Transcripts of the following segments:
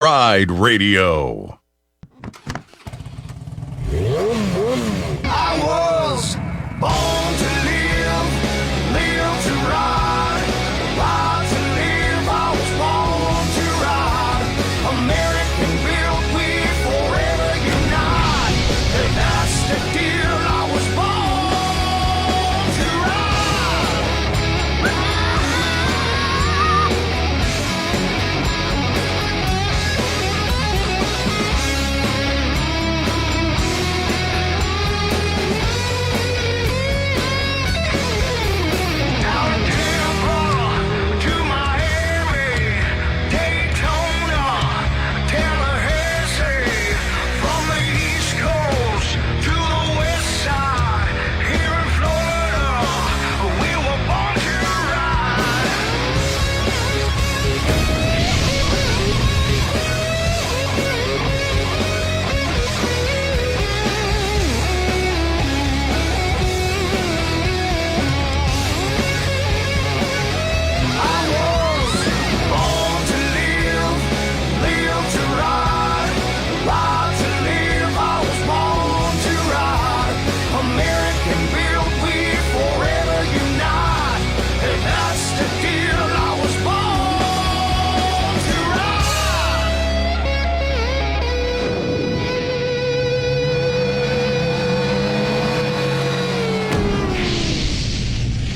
Ride Radio. I was born to live, live to ride, ride to live. I was born to ride. American built, we forever unite. And that's the deal. I was born to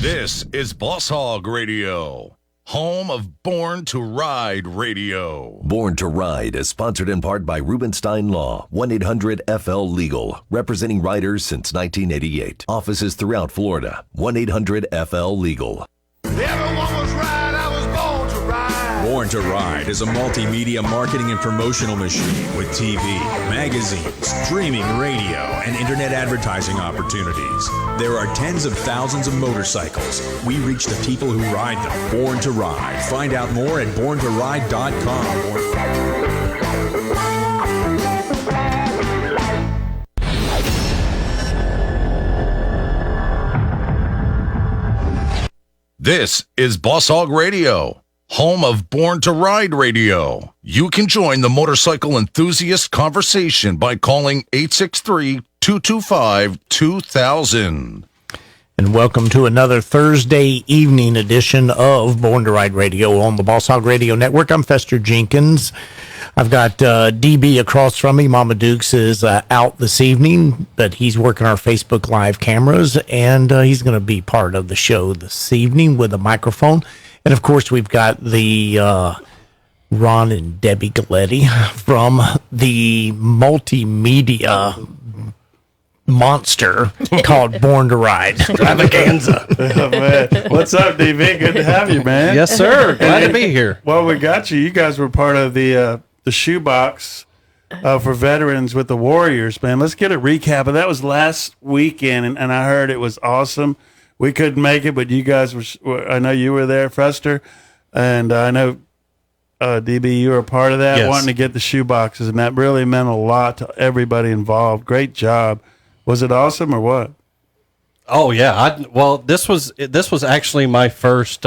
This is Boss Hogg Radio, home of Born to Ride Radio. Born to Ride is sponsored in part by Rubenstein Law, 1-800-FL-LEGAL, representing riders since 1988. Offices throughout Florida, 1-800-FL-LEGAL. Everyone was right, I was born to ride. Born to Ride is a multimedia marketing and promotional machine with TV, magazines, streaming radio, and internet advertising opportunities. There are tens of thousands of motorcycles. We reach the people who ride them. Born to Ride. Find out more at born2ride.com. This is Boss Hogg Radio, home of Born to Ride Radio. You can join the motorcycle enthusiast conversation by calling 863-225-2000. And welcome to another Thursday evening edition of Born to Ride Radio on the Boss Hogg Radio Network. I'm Fester Jenkins. I've got DB across from me. Mama Dukes is out this evening, but he's working our Facebook Live cameras, and he's going to be part of the show this evening with a microphone. And, of course, we've got the Ron and Debbie Galletti from the multimedia monster called Born to Ride Extravaganza. Oh, man. What's up, DB? Good to have you, man. Yes, sir. Glad to be here. Well, we got you. You guys were part of the shoebox for veterans with the Warriors, man. Let's get a recap of that. Was last weekend, and I heard it was awesome. We couldn't make it, but you guys were. I know you were there, Frester, and I know DB, you were a part of that, yes, wanting to get the shoeboxes, and that really meant a lot to everybody involved. Great job. Was it awesome or what? Oh yeah. Well, this was actually my first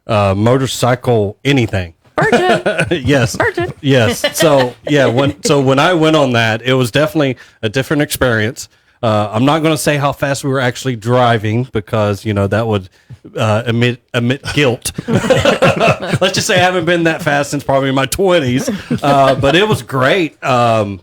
motorcycle anything. Virgin. Yes. Virgin. Yes. So yeah, when I went on that, it was definitely a different experience. I'm not going to say how fast we were actually driving because that would emit guilt. Let's just say I haven't been that fast since probably my 20s. But it was great. So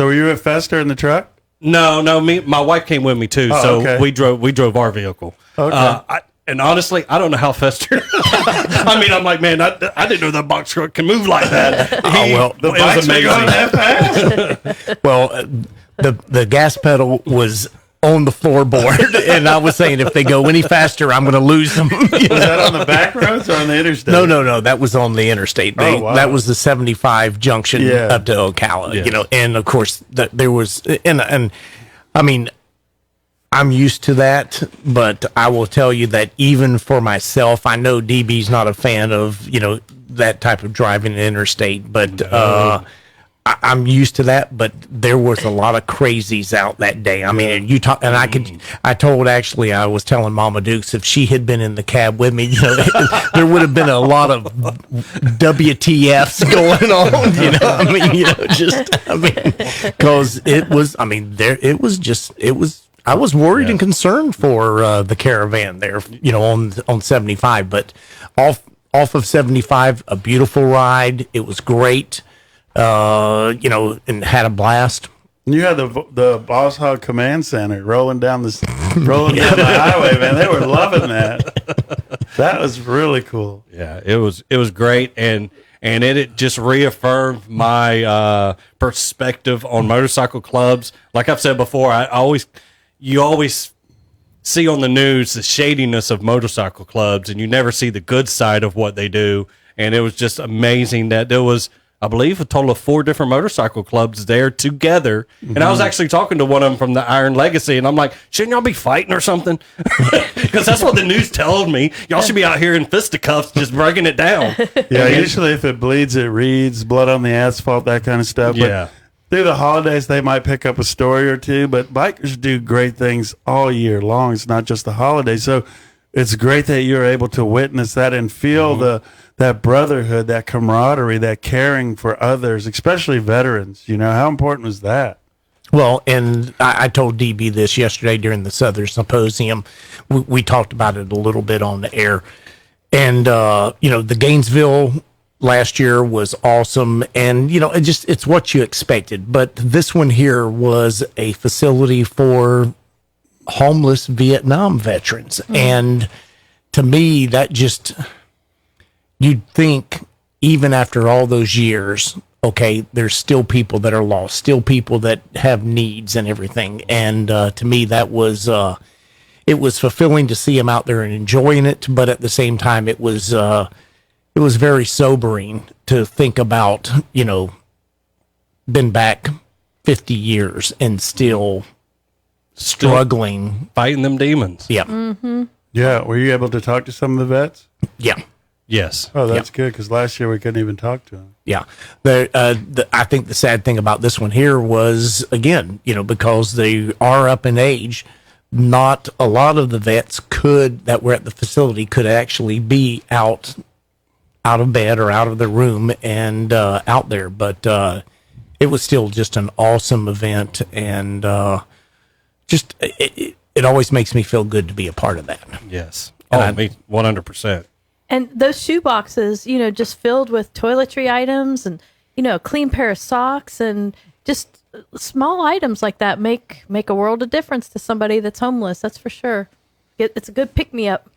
were you at Fester in the truck? No, my wife came with me too, so okay. we drove our vehicle. Okay. And honestly, I don't know how Fester. I mean, I'm like, man, I didn't know that box truck can move like that. The bikes were going that fast. Well, the gas pedal was on the floorboard, and I was saying if they go any faster, I'm going to lose them. Was that on the back roads or on the interstate? No, that was on the interstate. Wow. That was the 75 junction up to Ocala, Yeah. and of course there was, and I mean, I'm used to that, but I will tell you that even for myself, I know DB's not a fan of, that type of driving interstate, but I'm used to that, but there was a lot of crazies out that day. I mean, you talk, and I was telling Mama Dukes if she had been in the cab with me, there would have been a lot of WTFs going on, because I was worried and concerned for the caravan there, on 75, but off of 75, a beautiful ride. It was great. And had a blast. You had the Boss Hogg Command Center rolling down the highway, man. They were loving that. That was really cool. Yeah, it was great, and it just reaffirmed my perspective on motorcycle clubs. Like I've said before, you always see on the news the shadiness of motorcycle clubs, and you never see the good side of what they do. And it was just amazing that there was, I believe, a total of 4 different motorcycle clubs there together. And I was actually talking to one of them from the Iron Legacy, and I'm like, shouldn't y'all be fighting or something? Because that's what the news told me. Y'all should be out here in fisticuffs just breaking it down. Yeah, usually if it bleeds, it reads, blood on the asphalt, that kind of stuff. Yeah. But through the holidays, they might pick up a story or two, but bikers do great things all year long. It's not just the holidays. So it's great that you're able to witness that and feel that brotherhood, that camaraderie, that caring for others, especially veterans. How important was that? Well, and I told DB this yesterday during the Southern Symposium. We talked about it a little bit on the air. And, the Gainesville last year was awesome. And, it's what you expected. But this one here was a facility for homeless Vietnam veterans. And to me, that just... You'd think, even after all those years, okay, there's still people that are lost, still people that have needs and everything. And to me, that was it was fulfilling to see them out there and enjoying it. But at the same time, it was very sobering to think about, been back 50 years and still struggling, fighting them demons. Yeah. Mm-hmm. Yeah. Were you able to talk to some of the vets? Yeah. Yes. Oh, that's good, because last year we couldn't even talk to them. Yeah. I think the sad thing about this one here was, again, because they are up in age, not a lot of the vets that were at the facility could actually be out of bed or out of the room and out there. But it was still just an awesome event, and it always makes me feel good to be a part of that. Yes. Me 100%. And those shoe boxes, just filled with toiletry items and, a clean pair of socks and just small items like that make a world of difference to somebody that's homeless. That's for sure. It's a good pick-me-up.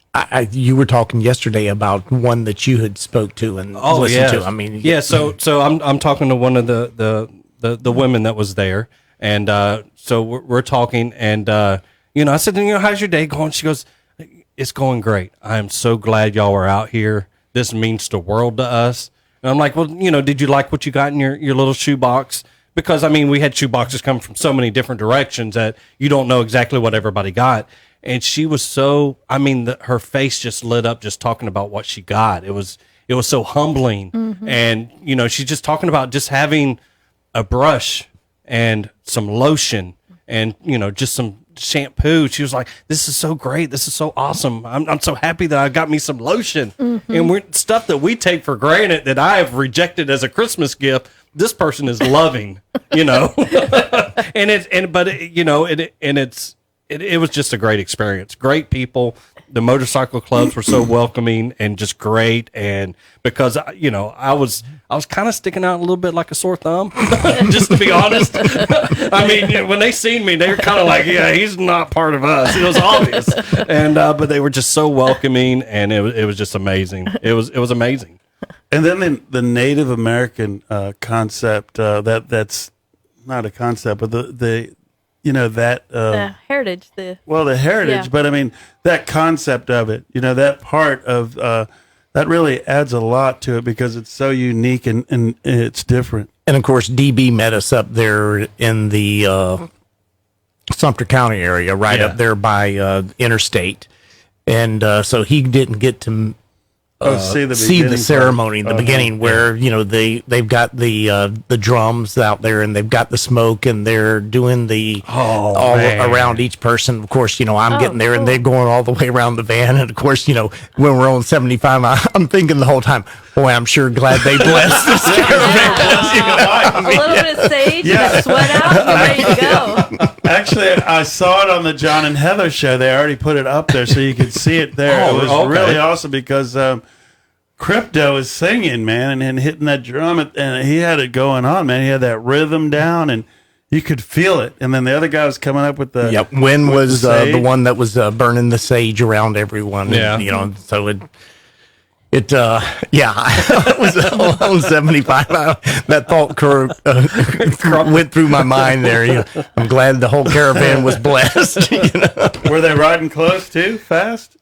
You were talking yesterday about one that you had spoke to and listened to. I mean, yeah. So I'm talking to one of the women that was there, and so we're talking, and I said, how's your day going? She goes, it's going great. I am so glad y'all are out here. This means the world to us. And I'm like, well, did you like what you got in your little shoebox? Because, we had shoe boxes coming from so many different directions that you don't know exactly what everybody got. And she was so, her face just lit up just talking about what she got. It was so humbling. Mm-hmm. And, she's just talking about just having a brush and some lotion and, just some shampoo. She was like, this is so great, this is so awesome, I'm so happy that I got me some lotion. Mm-hmm. And stuff that we take for granted that I have rejected as a Christmas gift, this person is loving. And it was just a great experience. Great people. The motorcycle clubs were so welcoming and just great. And because I was kind of sticking out a little bit like a sore thumb, just to be honest. When they seen me, they were kind of like, yeah, he's not part of us. It was obvious. And but they were just so welcoming, and it was just amazing. It was amazing. And then the Native American concept, that's not a concept, but the heritage, the heritage, yeah. But that concept of it, that part of that really adds a lot to it because it's so unique and it's different. And of course, DB met us up there in the Sumter County area, right up there by Interstate, and so he didn't get to see the see the beginning ceremony in the part. beginning where they've got the drums out there and they've got the smoke and they're doing the all man. around each person. Of course, I'm getting there cool. and they're going all the way around the van. And of course, when we're on 75, I'm thinking the whole time, boy, I'm sure glad they blessed this caravan. A little bit of sage and a sweat out, you're ready to go. Actually, I saw it on the John and Heather show. They already put it up there so you could see it there. Oh, It was okay. really awesome because Crypto is singing, man, and hitting that drum, and he had it going on, man. He had that rhythm down, and you could feel it. And then the other guy was coming up with the Wynn was the the sage. one that was burning the sage around everyone. Yeah. And, so I was on 75. That thought went through my mind there. I'm glad the whole caravan was blessed. Were they riding close too, fast?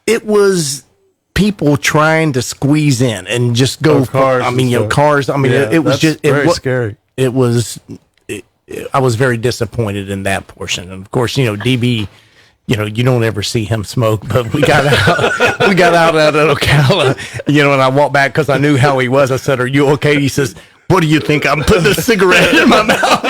It was people trying to squeeze in and just go. Cars. I mean, and stuff. cars. I mean, Yeah, it was that's just very it, scary. It was. I was very disappointed in that portion. And of course, DB. You don't ever see him smoke, but we got out. We got out at Ocala, and I walked back because I knew how he was. I said, "Are you okay?" He says, "What do you think? I'm putting a cigarette in my mouth."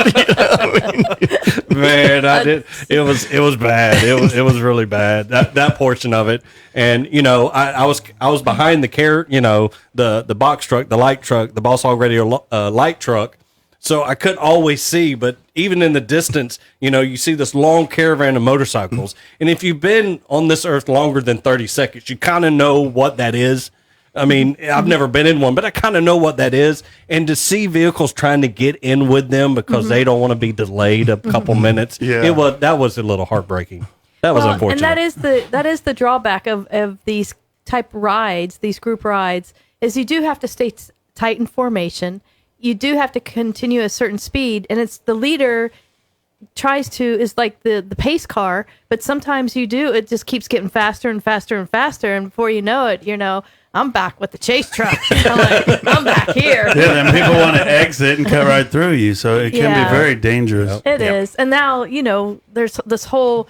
Man, I did. It was bad. It was really bad. That portion of it, and I was behind the the box truck, the light truck, the Boss Hogg Radio light truck. So I couldn't always see, but even in the distance, you see this long caravan of motorcycles. And if you've been on this earth longer than 30 seconds, you kind of know what that is. I mean, I've never been in one, but I kind of know what that is. And to see vehicles trying to get in with them because they don't want to be delayed a couple minutes, that was a little heartbreaking. That was unfortunate. And that is the drawback of these type rides, these group rides, is you do have to stay tight in formation. You do have to continue a certain speed, and it's the leader is like the pace car, but sometimes it just keeps getting faster and faster and faster, and before you know it, I'm back with the chase truck. I'm back here. Yeah, then people want to exit and cut right through you, so it can be very dangerous. It is. And now, there's this whole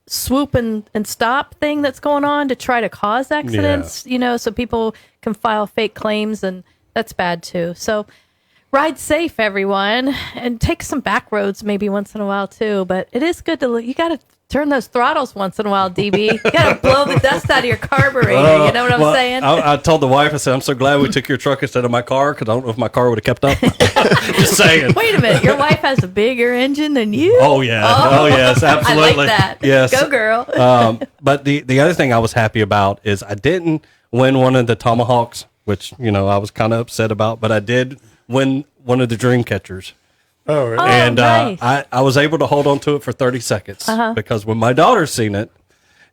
swoop and stop thing that's going on to try to cause accidents, so people can file fake claims, and that's bad too. So ride safe, everyone, and take some back roads maybe once in a while too. But it is good you got to turn those throttles once in a while, DB. You got to blow the dust out of your carburetor. You know what I'm saying? I told the wife, I said, I'm so glad we took your truck instead of my car because I don't know if my car would have kept up. Just saying. Wait a minute. Your wife has a bigger engine than you? Oh, yeah. Oh, yes, absolutely. I like that. Yes. Go, girl. But the other thing I was happy about is I didn't win one of the Tomahawks, which, I was kind of upset about, but I did win one of the dream catchers. Oh, really? And nice. I was able to hold on to it for 30 seconds because when my daughter seen it,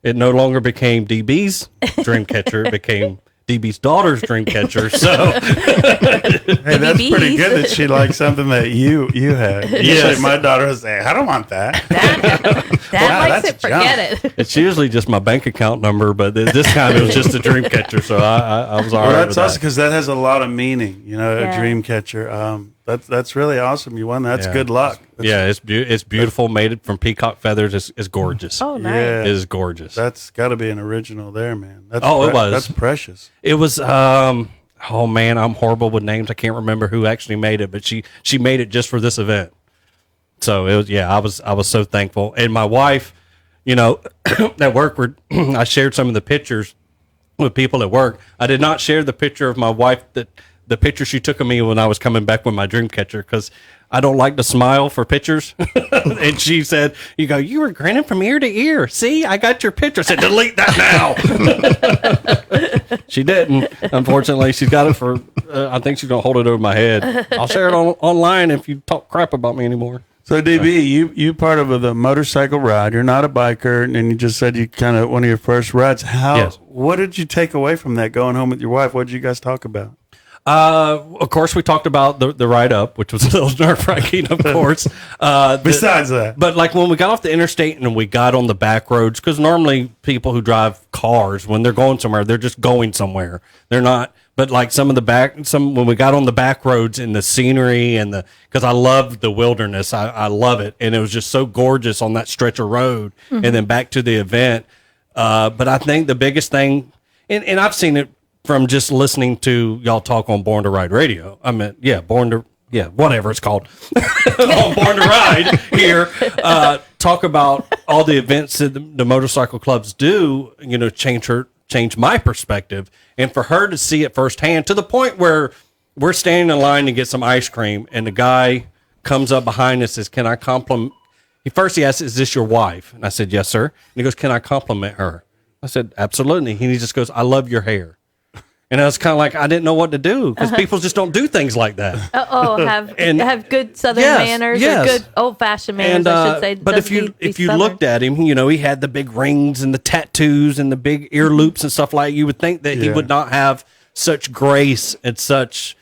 it no longer became DB's dream catcher. It became DB's daughter's dream catcher. So hey, that's pretty good that she liked something that you had. Yes. Usually my daughter was saying, I don't want that. Dad likes that's it. Forget it. it's usually just my bank account number, but this time it was just a dream catcher. So I was all right. Well, that's with awesome that. because that has a lot of meaning, Yeah. a dream catcher. That's really awesome. You won. That's Yeah. good luck. Yeah, it's beautiful. Made it from peacock feathers. It's gorgeous. Oh, nice. Yeah. It is gorgeous. That's got to be an original there, man. That's It was. That's precious. It was. Oh man, I'm horrible with names. I can't remember who actually made it, but she made it just for this event. So it was. Yeah, I was so thankful. And my wife, at work, I shared some of the pictures with people at work. I did not share the picture of my wife the picture she took of me when I was coming back with my dream catcher because I don't like to smile for pictures. And she said, you were grinning from ear to ear. See, I got your picture. I said, delete that now. She didn't. Unfortunately, she's got it for, I think she's going to hold it over my head. I'll share it online if you talk crap about me anymore. So DB, you part of the motorcycle ride. You're not a biker, and you just said you kind of one of your first rides. Yes. What did you take away from that going home with your wife? What did you guys talk about? Of course, we talked about the ride up, which was a little nerve-wracking, of course. Besides that. But like when we got off the interstate and we got on the back roads, because normally people who drive cars, when they're going somewhere, they're just going somewhere. They're not. But like when we got on the back roads and the scenery and because I love the wilderness, I love it. And it was just so gorgeous on that stretch of road. And then back to the event. But I think the biggest thing and I've seen it from just listening to y'all talk on Born to Ride Radio. I mean, whatever it's called. On Born to Ride here, talk about all the events that the motorcycle clubs do, change my perspective. And for her to see it firsthand to the point where we're standing in line to get some ice cream and the guy comes up behind us and says, can I compliment? He asked, is this your wife? And I said, yes, sir. And he goes, can I compliment her? I said, absolutely. And he just goes, I love your hair. And I was kind of like, I didn't know what to do because people just don't do things like that. Have good Southern manners or good old fashioned manners, I should say. But if you looked at him, he had the big rings and the tattoos and the big ear loops and stuff like. You would think that he would not have such grace and such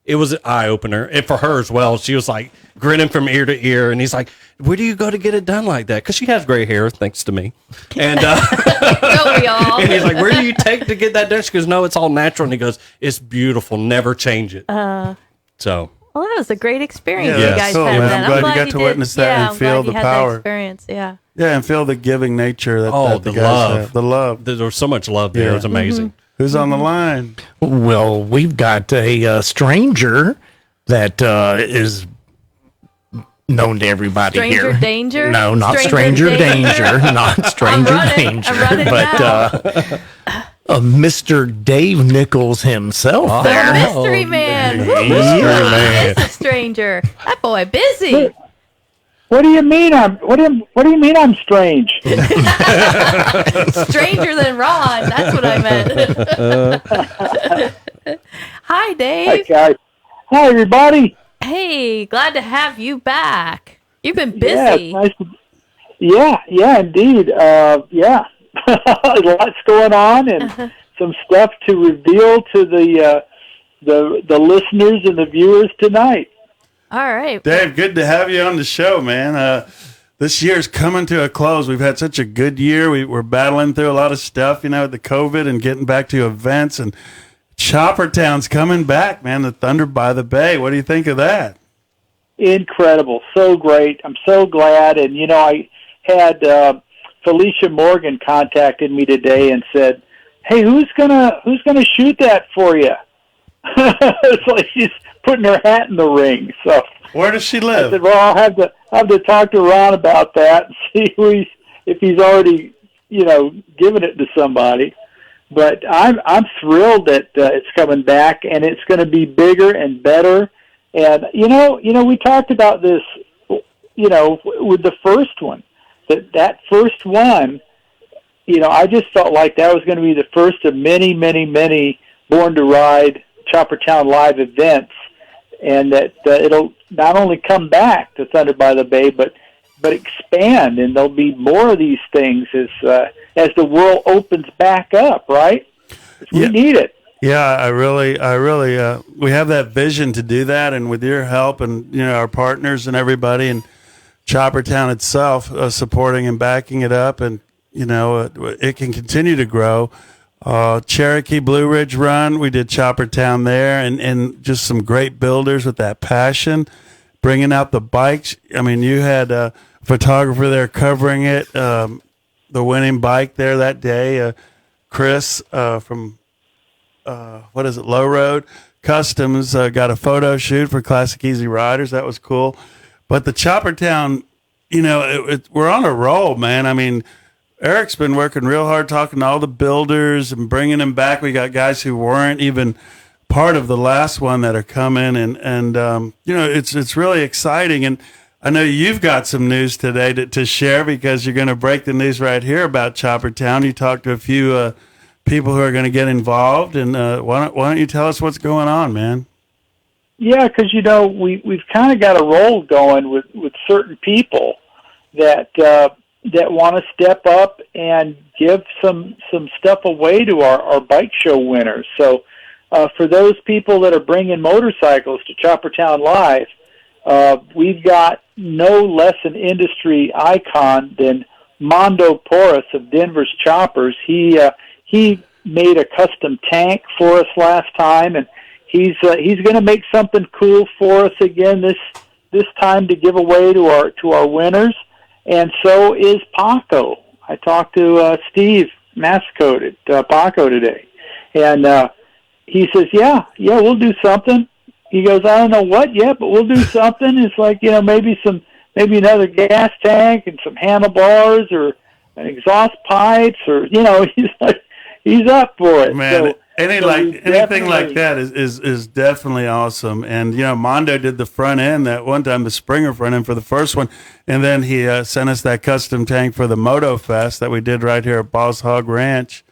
it was an eye opener, and for her as well. She was like grinning from ear to ear, and he's like, "Where do you go to get it done like that?" Because she has gray hair, thanks to me. And don't we all? And he's like, "Where do you take to get that done?" She goes, "No, it's all natural." And he goes, "It's beautiful. Never change it." Well, that was a great experience you guys cool, had. Man. I'm glad you got to witness that and feel the power. Experience, yeah, and feel the giving nature that the guys have. The love. There was so much love there. It was amazing. Mm-hmm. Who's on the line? Well, we've got a stranger that is known to everybody Stranger here. Danger? No, not Stranger Danger. Not Stranger Danger. But Mr. Dave Nichols himself. The mystery man. Mystery man. He's a stranger. That boy busy. What do you mean what do you mean I'm strange? Stranger than Ron. That's what I meant. Hi, Dave. Hi, guys. Hi, everybody. Hey, glad to have you back. You've been busy. Yeah, it's nice yeah, indeed. Yeah, lots going on and some stuff to reveal to the listeners and the viewers tonight. All right. Dave, good to have you on the show, man. This year's coming to a close. We've had such a good year. We're battling through a lot of stuff, with the COVID and getting back to events. And Choppertown's coming back, man, the Thunder by the Bay. What do you think of that? Incredible. So great. I'm so glad. And, I had Felicia Morgan contacted me today and said, hey, who's gonna shoot that for you? It's like she's putting her hat in the ring. So where does she live? I said, well, I'll have to talk to Ron about that and see if he's already, given it to somebody. But I'm thrilled that it's coming back, and it's going to be bigger and better. And we talked about this, with the first one. That first one, I just felt like that was going to be the first of many, many, many Born to Ride Choppertown live events, and that it'll not only come back to Thunder by the Bay, but expand, and there'll be more of these things as the world opens back up. Right? We need it. Yeah, I really, we have that vision to do that, and with your help and our partners and everybody, and Choppertown itself supporting and backing it up, and it can continue to grow. Cherokee Blue Ridge Run, we did Choppertown there, and just some great builders with that passion, bringing out the bikes. I mean, you had a photographer there covering it, the winning bike there that day, Chris from Low Road Customs got a photo shoot for Classic EasyRiders. That was cool. But the Choppertown, we're on a roll, man. I mean, Eric's been working real hard talking to all the builders and bringing them back. We got guys who weren't even part of the last one that are coming, and it's really exciting. And I know you've got some news today to share because you're going to break the news right here about Choppertown. You talked to a few people who are going to get involved, and why don't you tell us what's going on, man? Yeah, because we've kind of got a roll going with certain people that want to step up and give some stuff away to our bike show winners. So for those people that are bringing motorcycles to Choppertown Live, we've got no less an industry icon than Mondo Porras of Denver's Choppers. He made a custom tank for us last time, and he's going to make something cool for us again this time to give away to our winners. And so is Paco. I talked to Steve Mascot at Paco today. And he says, yeah, we'll do something. He goes, I don't know what yet, but we'll do something. It's like, maybe another gas tank and some handlebars or an exhaust pipes or, he's up for it. Man, So anything like that is definitely awesome. And, Mondo did the front end that one time, the Springer front end for the first one. And then he sent us that custom tank for the Moto Fest that we did right here at Boss Hogg Ranch.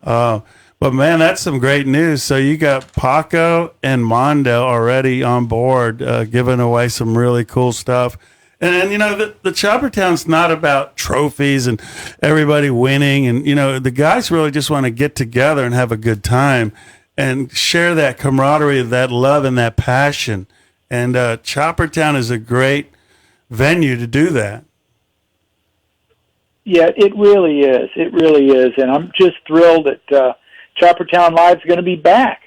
But, man, that's some great news. So you got Paco and Mondo already on board, giving away some really cool stuff. And the Choppertown's not about trophies and everybody winning. And, the guys really just want to get together and have a good time and share that camaraderie, that love, and that passion. And Choppertown is a great venue to do that. Yeah, it really is. It really is. And I'm just thrilled that Choppertown Live's going to be back.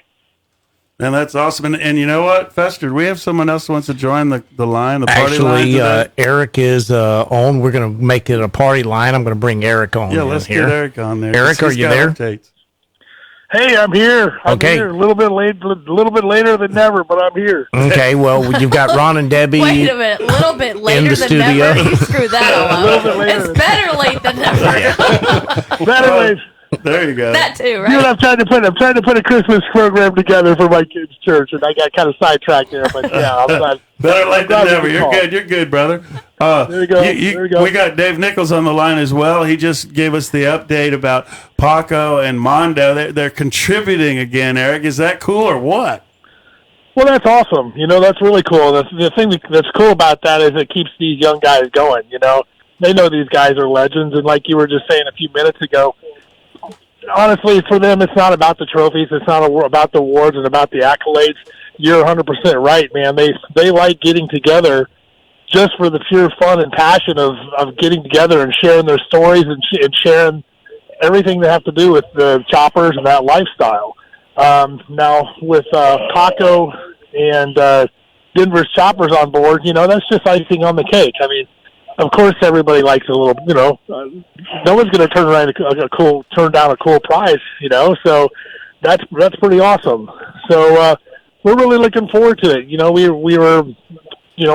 And that's awesome. And you know what, Fester, do we have someone else who wants to join the line, the party line today? Eric is on. We're going to make it a party line. I'm going to bring Eric on. Yeah, let's get Eric on there. Eric, are you there? Updates. Hey, I'm here. I'm Okay. here. A little bit later than never, but I'm here. Okay, well, you've got Ron and Debbie. Wait a minute, a little bit later the than studio. never. You screwed that all A little bit up. later. It's better late than never. But anyways, There you go. That too, you know right? what I'm trying to put a Christmas program together for my kids' church, and I got kind of sidetracked there. But yeah, I'm glad. Better late glad than never. we You're called. good. You're good, brother. There you go. There you go. We got Dave Nichols on the line as well. He just gave us the update about Paco and Mondo. They're contributing again, Eric. Is that cool or what? Well, that's awesome. That's really cool. The thing that's cool about that is it keeps these young guys going. They know these guys are legends, and like you were just saying a few minutes ago, honestly, for them, it's not about the trophies. It's not about the awards and about the accolades. You're 100% right, man. They like getting together just for the pure fun and passion of getting together and sharing their stories and sharing everything they have to do with the choppers and that lifestyle. Now, with Paco and Denver's choppers on board, that's just icing on the cake. I mean, of course, everybody likes a little, no one's going to turn down a cool prize, so that's pretty awesome. So we're really looking forward to it. We were,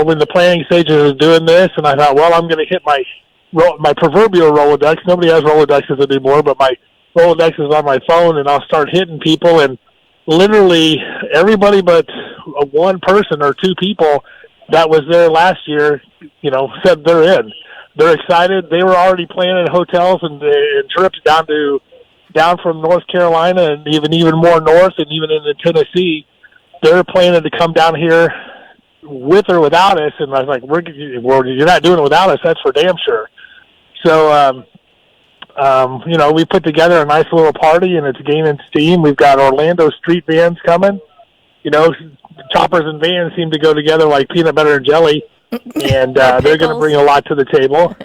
when the planning stages of doing this, and I thought, well, I'm going to hit my proverbial Rolodex. Nobody has Rolodexes anymore, but my Rolodex is on my phone, and I'll start hitting people, and literally everybody but one person or two people that was there last year, said they're in. They're excited. They were already planning hotels and trips down from North Carolina and even more north and even into Tennessee. They're planning to come down here with or without us. And I was like, you're not doing it without us. That's for damn sure. So, we put together a nice little party, and it's gaining steam. We've got Orlando street bands coming. Choppers and vans seem to go together like peanut butter and jelly, and they're going to bring a lot to the table.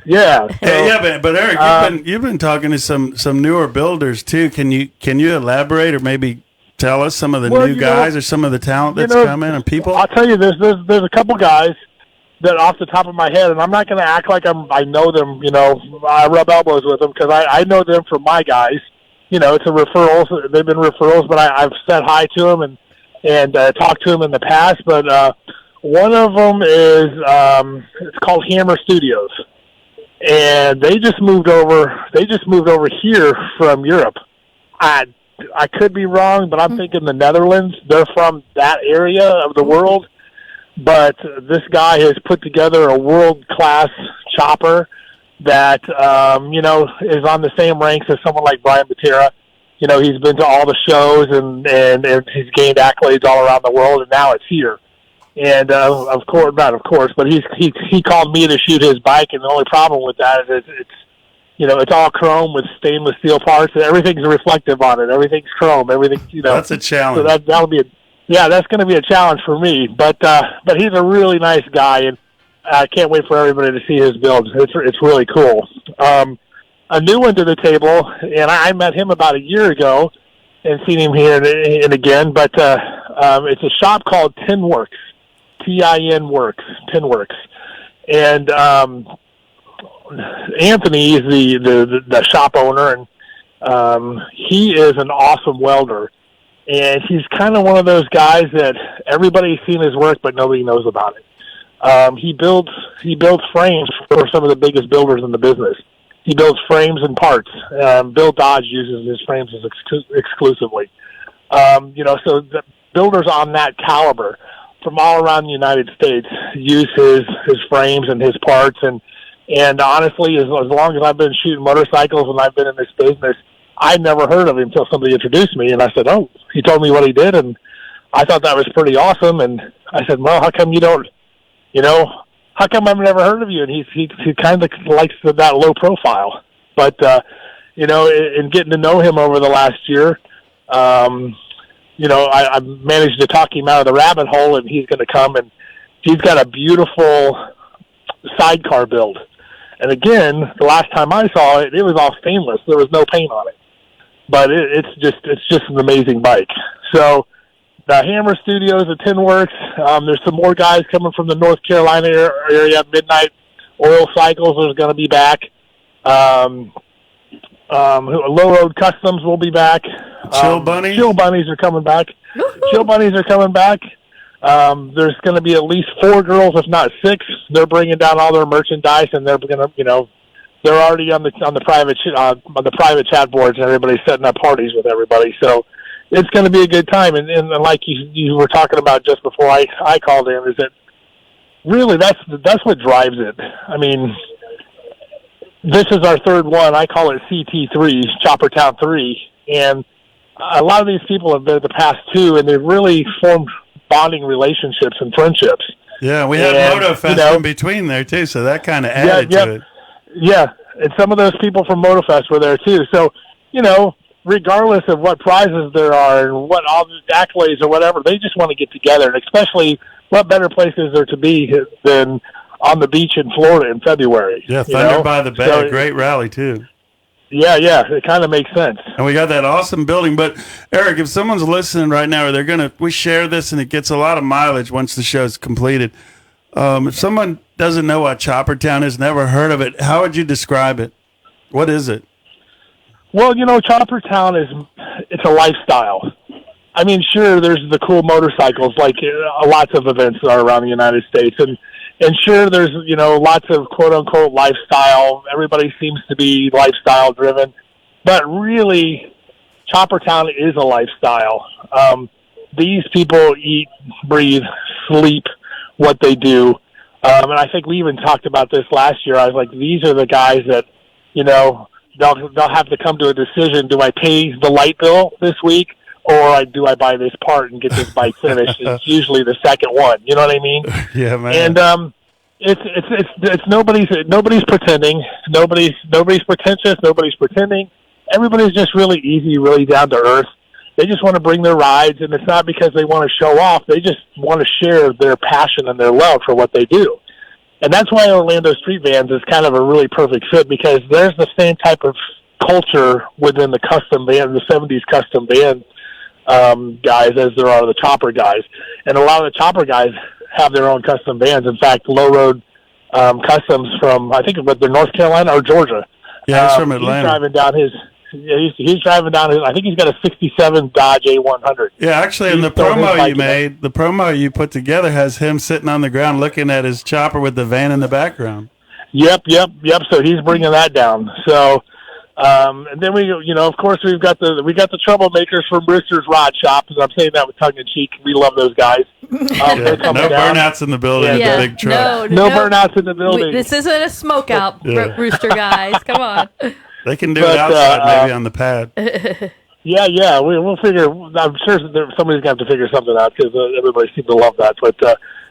Yeah. So, but Eric, you've been talking to some newer builders too. Can you elaborate or maybe tell us some of the new guys or some of the talent that's coming and people? I'll tell you, there's a couple guys that off the top of my head, and I'm not going to act like I know them. I rub elbows with them because I know them from my guys. It's a referrals. They've been referrals, but I've said hi to them and talked to them in the past. But one of them is it's called Hammer Studios, and they just moved over. They just moved over here from Europe. I could be wrong, but I'm thinking the Netherlands. They're from that area of the world. But this guy has put together a world-class chopper that, is on the same ranks as someone like Brian Butera. He's been to all the shows and he's gained accolades all around the world, and now it's here. And, of course, not of course, but he called me to shoot his bike, and the only problem with that is it's all chrome with stainless steel parts, and everything's reflective on it. Everything's chrome. Everything's, That's a challenge. So that'll be that's going to be a challenge for me. But he's a really nice guy, and I can't wait for everybody to see his build. It's really cool. A new one to the table, and I met him about a year ago and seen him here and again. But it's a shop called Tinworks, Tin Works, Tinworks, and Anthony is the shop owner, and He is an awesome welder, and he's kind of one of those guys that everybody's seen his work, but nobody knows about it. He builds frames for some of the biggest builders in the business. He builds frames and parts. Bill Dodge uses his frames exclusively. So the builders on that caliber from all around the United States use his frames and his parts. And honestly, as long as I've been shooting motorcycles and I've been in this business, I never heard of him until somebody introduced me. And I said, oh, he told me what he did. And I thought that was pretty awesome. And I said, well, how come you don't, how come I've never heard of you? And he kind of likes that low profile. But, in getting to know him over the last year, I managed to talk him out of the rabbit hole, and he's going to come, and he's got a beautiful sidecar build. And again, the last time I saw it, it was all stainless. There was no paint on it. But it's just an amazing bike. So the Hammer Studios at Tinworks, there's some more guys coming from the North Carolina area. Midnight Oil Cycles is going to be back. Low Road Customs will be back. Chill Bunnies? Chill Bunnies are coming back. Woo-hoo. Chill Bunnies are coming back. There's going to be at least 4 girls, if not 6. They're bringing down all their merchandise, and they're going to, they're already on the private chat boards, and everybody's setting up parties with everybody. So it's going to be a good time. And like you were talking about just before I called in, is that really that's what drives it. I mean, this is our third one. I call it CT3, Choppertown 3, and a lot of these people have been at the past 2, and they've really formed bonding relationships and friendships. Yeah, we had MotoFest in between there too, so that kind of added to it. Yeah, and some of those people from MotoFest were there too. So, regardless of what prizes there are and what all the accolades or whatever, they just want to get together. And especially, what better place is there to be than on the beach in Florida in February? Yeah, Thunder by the Bay, so, great rally too. Yeah, it kind of makes sense. And we got that awesome building. But Eric, if someone's listening right now, we share this and it gets a lot of mileage once the show's completed. If someone doesn't know what Choppertown is, never heard of it, how would you describe it? What is it? Well, Choppertown it's a lifestyle. I mean, sure, there's the cool motorcycles, like lots of events are around the United States, and sure, there's lots of quote unquote lifestyle. Everybody seems to be lifestyle driven, but really, Choppertown is a lifestyle. These people eat, breathe, sleep what they do, and I think we even talked about this last year. I was like, these are the guys that they'll have to come to a decision. Do I pay the light bill this week, or do I buy this part and get this bike finished? It's usually the second one. You know what I mean? Yeah, man. And it's nobody's pretending. Nobody's pretentious. Nobody's pretending. Everybody's just really easy, really down to earth. They just want to bring their rides, and it's not because they want to show off. They just want to share their passion and their love for what they do. And that's why Orlando Street Vans is kind of a really perfect fit, because there's the same type of culture within the custom van, the 70s custom van guys, as there are the chopper guys. And a lot of the chopper guys have their own custom vans. In fact, Low Road Customs from, I think, they're North Carolina or Georgia. Yeah, he's from Atlanta. He's driving down his, I think he's got a 67 Dodge A100. Yeah, actually, in the promo you made, the promo you put together has him sitting on the ground looking at his chopper with the van in the background. Yep. So he's bringing that down. So, and then we, of course, we got the troublemakers from Brewster's Rod Shop, and I'm saying that with tongue in cheek. We love those guys. No burnouts in the building. Yeah. The big truck. No burnouts in the building. This isn't a smoke out, Rooster guys. Come on. They can do it outside, maybe on the pad. Yeah. We'll figure. I'm sure somebody's going to have to figure something out, because everybody seems to love that. But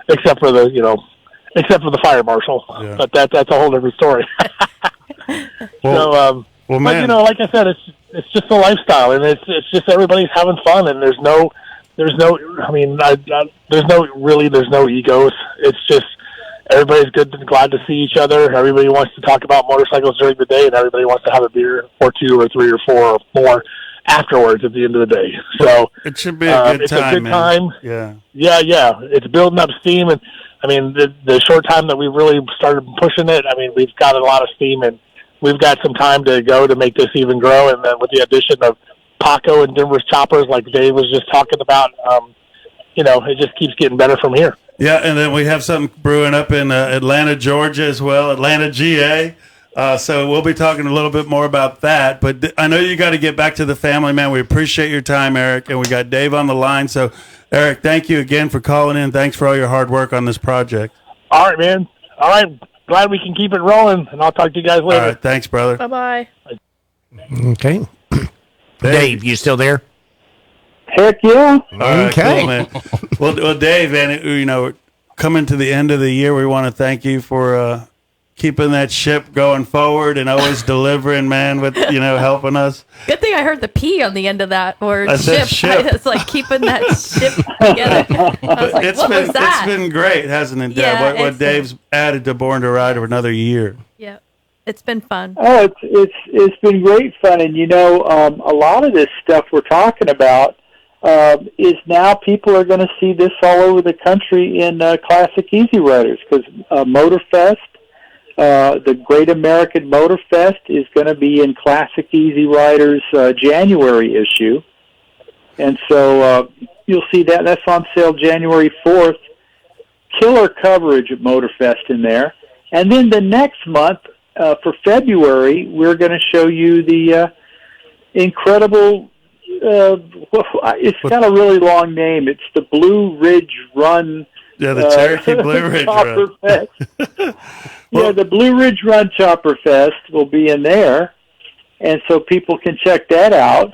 except for the fire marshal. Yeah. But that's a whole different story. Well, man. But like I said, it's just a lifestyle, and it's just everybody's having fun, and there's no egos. It's just everybody's good and glad to see each other. Everybody wants to talk about motorcycles during the day, and everybody wants to have a beer or 2 or 3 or 4 or more afterwards at the end of the day. So it should be a good time. It's a good time. Yeah. Yeah. It's building up steam, and I mean the short time that we really started pushing it, I mean we've got a lot of steam, and we've got some time to go to make this even grow. And then with the addition of Paco and Denver's choppers, like Dave was just talking about, it just keeps getting better from here. Yeah, and then we have something brewing up in Atlanta, Georgia as well, Atlanta, GA. So we'll be talking a little bit more about that. But I know you got to get back to the family, man. We appreciate your time, Eric, and we got Dave on the line. So, Eric, thank you again for calling in. Thanks for all your hard work on this project. All right, man. All right. Glad we can keep it rolling, and I'll talk to you guys later. All right, thanks, brother. Bye-bye. Okay. Dave, you still there? Heck yeah. All right, Okay. cool, man. Well, Dave, and coming to the end of the year, we want to thank you for keeping that ship going forward and always delivering, man, with helping us. Good thing I heard the P on the end of that word. I said ship. It's like keeping that ship together. I was like, what was that? It's been great, hasn't it, Dave? Yeah, what Dave's added to Born to Ride for another year. Yeah, it's been fun. Oh, it's been great fun, and a lot of this stuff we're talking about is now people are going to see this all over the country in Classic EasyRiders because Motorfest. The Great American Motor Fest is going to be in Classic EasyRiders January issue. And so you'll see that. That's on sale January 4th. Killer coverage of Motorfest in there. And then the next month, for February, we're going to show you the incredible, it's got a really long name. It's the Blue Ridge Run. Yeah, the Cherokee Blue Ridge Chopper Run. Fest. Yeah, the Blue Ridge Run Chopper Fest will be in there, and so people can check that out.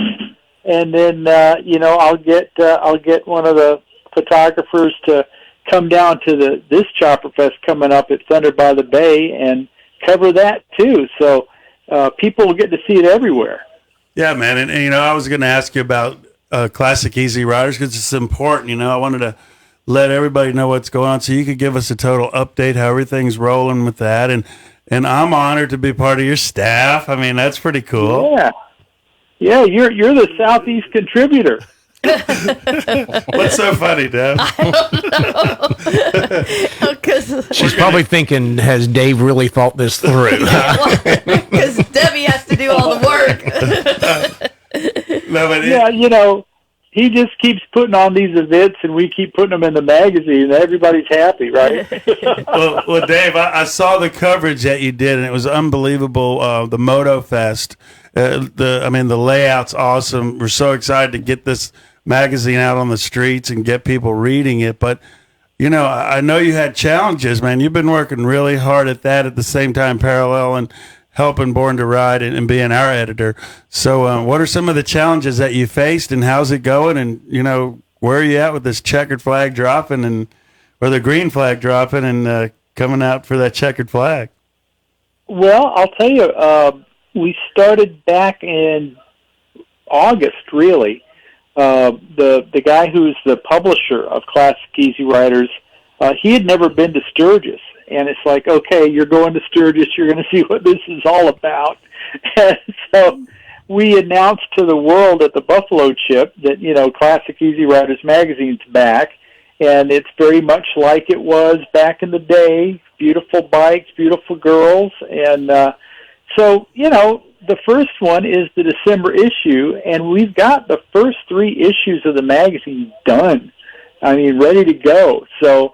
And then I'll get one of the photographers to come down to this Chopper Fest coming up at Thunder by the Bay and cover that too. So people will get to see it everywhere. Yeah, man, and I was going to ask you about Classic EasyRiders because it's important. I wanted to let everybody know what's going on, so you could give us a total update how everything's rolling with that. And I'm honored to be part of your staff. I mean, that's pretty cool. Yeah, you're the Southeast contributor. What's so funny, Deb? I don't know. She's probably thinking, has Dave really thought this through? Because Debbie has to do all the work. No, but he just keeps putting on these events, and we keep putting them in the magazine, and everybody's happy, right? well, Dave, I saw the coverage that you did, and it was unbelievable. The Moto Fest, the layout's awesome. We're so excited to get this magazine out on the streets and get people reading it. But I know you had challenges, man. You've been working really hard at that at the same time, parallel and helping Born to Ride and being our editor. So what are some of the challenges that you faced, and how's it going? And, where are you at with this checkered flag dropping or the green flag dropping and coming out for that checkered flag? Well, I'll tell you, we started back in August, really. The guy who's the publisher of Classic EasyRiders, he had never been to Sturgis. And it's like, okay, you're going to Sturgis, you're going to see what this is all about. And so we announced to the world at the Buffalo Chip that, Classic EasyRiders magazine's back, and it's very much like it was back in the day. Beautiful bikes, beautiful girls. And so, the first one is the December issue, and we've got the first 3 issues of the magazine done. I mean, ready to go. So,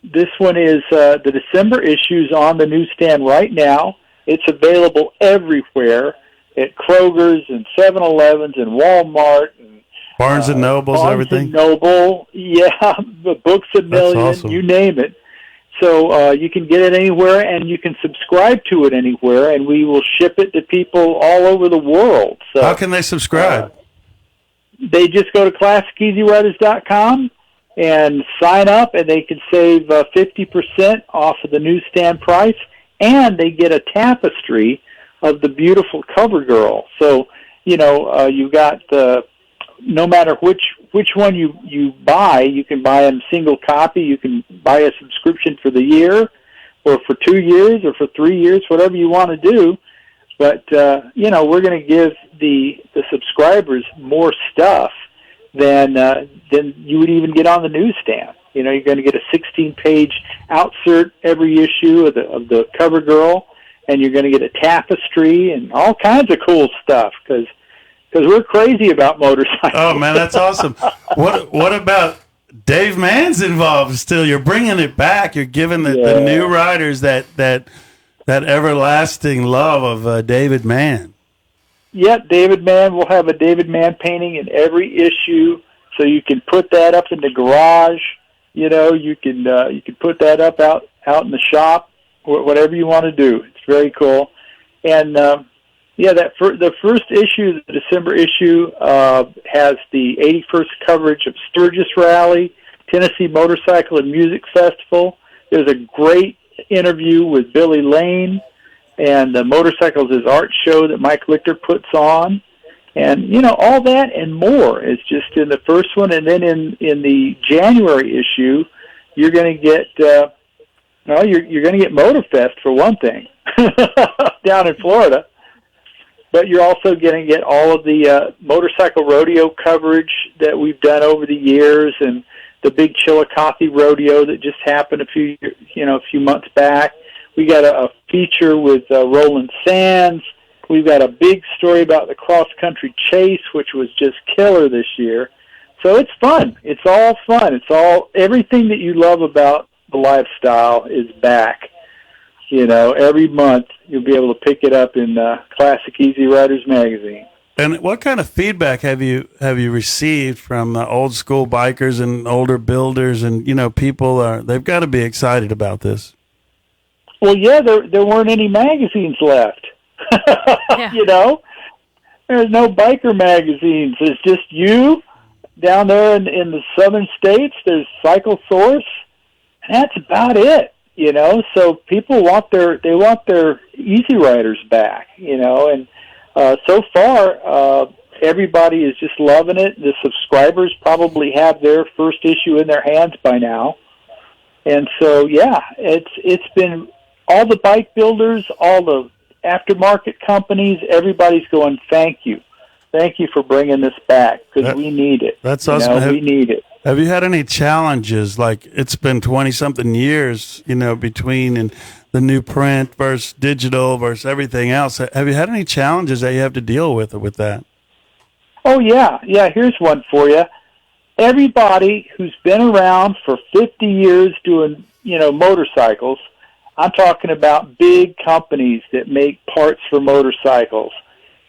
this one is the December issue's on the newsstand right now. It's available everywhere at Kroger's and 7-Elevens and Walmart and Barnes and Nobles, everything. Barnes and Noble, yeah, the Books a Million, awesome. You name it. So you can get it anywhere, and you can subscribe to it anywhere, and we will ship it to people all over the world. So how can they subscribe? They just go to ClassicEasyRiders.com and sign up, and they can save 50% off of the newsstand price, and they get a tapestry of the beautiful cover girl. So, you got no matter which one you buy, you can buy a single copy, you can buy a subscription for the year, or for 2 years, or for 3 years, whatever you want to do. But, we're going to give the subscribers more stuff than you would even get on the newsstand. You're going to get a 16-page outsert every issue of the cover girl, and you're going to get a tapestry and all kinds of cool stuff because we're crazy about motorcycles. Oh man, that's awesome. What about Dave Mann's involved still? You're bringing it back. You're giving the new riders that everlasting love of David Mann. Yep, David Mann. We'll have a David Mann painting in every issue, so you can put that up in the garage. You can put that up out in the shop, whatever you want to do. It's very cool. And the first issue, the December issue, has the 81st coverage of Sturgis Rally, Tennessee Motorcycle and Music Festival. There's a great interview with Billy Lane and the Motorcycles is Art show that Mike Lichter puts on. And, all that and more is just in the first one. And then in the January issue, you're going to get, you're going to get Motorfest for one thing down in Florida. But you're also going to get all of the motorcycle rodeo coverage that we've done over the years, and the big Chillicothe rodeo that just happened a few months back. We got a feature with Roland Sands. We've got a big story about the cross-country chase, which was just killer this year. So it's fun. It's all fun. Everything that you love about the lifestyle is back. Every month you'll be able to pick it up in Classic EasyRiders magazine. And what kind of feedback have you received from old school bikers and older builders? And people they've got to be excited about this. Well, yeah, there weren't any magazines left. Yeah. There's no biker magazines. It's just you down there in the southern states. There's Cycle Source. That's about it. So people want their EasyRiders back. And so far everybody is just loving it. The subscribers probably have their first issue in their hands by now, and so it's been all the bike builders, all the aftermarket companies. Everybody's going, thank you for bringing this back because we need it. That's awesome. We need it. Have you had any challenges? Like, it's been 20-something years, between and the new print versus digital versus everything else. Have you had any challenges that you have to deal with that? Oh, yeah. Here's one for you. Everybody who's been around for 50 years doing, motorcycles, I'm talking about big companies that make parts for motorcycles.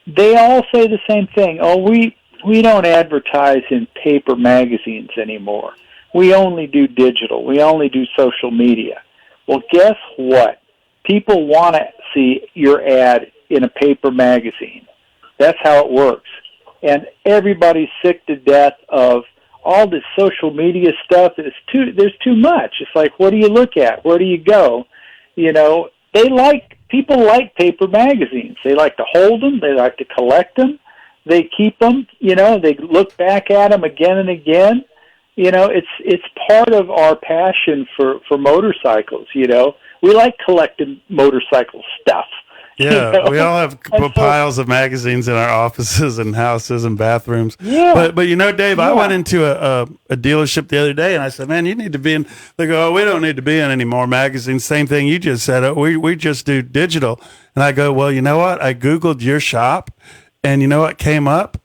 They all say the same thing. Oh, we don't advertise in paper magazines anymore. We only do digital. We only do social media. Well, guess what? People want to see your ad in a paper magazine. That's how it works. And everybody's sick to death of all this social media stuff. There's too much. It's like, what do you look at? Where do you go? People like paper magazines. They like to hold them. They like to collect them. They keep them, they look back at them again and again. It's part of our passion for motorcycles, We like collecting motorcycle stuff. Yeah, we all have piles of magazines in our offices and houses and bathrooms. Yeah. But Dave, I went into a dealership the other day and I said, man, you need to be in. They go, oh, we don't need to be in any more magazines. Same thing you just said. We just do digital. And I go, well, you know what? I Googled your shop. And you know what came up?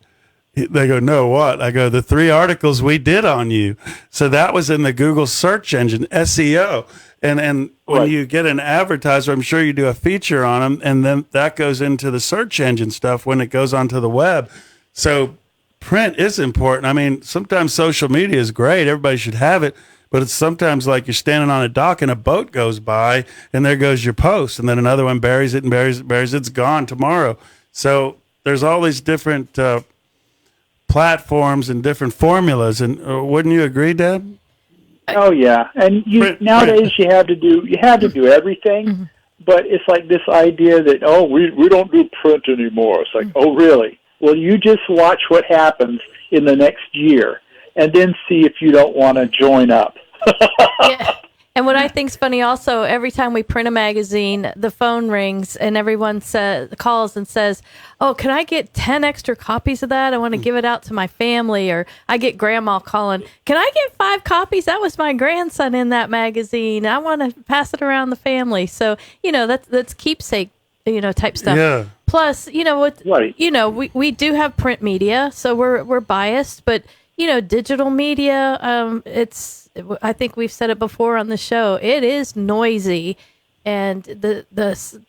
They go, no, what? I go, the 3 articles we did on you. So that was in the Google search engine, SEO. And when you get an advertiser, I'm sure you do a feature on them, and then that goes into the search engine stuff when it goes onto the web. So print is important. I mean, sometimes social media is great. Everybody should have it. But it's sometimes like you're standing on a dock and a boat goes by, and there goes your post. And then another one buries it and buries it. It's gone tomorrow. So there's all these different platforms and different formulas, and wouldn't you agree, Deb? Oh yeah, and nowadays you have to do everything, Mm-hmm. but it's like this idea that we don't do print anymore. It's like, oh really? Well, you just watch what happens in the next year, and then see if you don't want to join up. Yeah. And what I think's funny also, every time we print a magazine, the phone rings and everyone calls and says, oh, can I get 10 extra copies of that? I want to give it out to my family. Or I get grandma calling, can I get 5 copies? That was my grandson in that magazine. I want to pass it around the family. So, that's keepsake type stuff. Yeah. Plus, Right. we do have print media, so we're biased, but digital media, I think we've said it before on the show, it is noisy. And the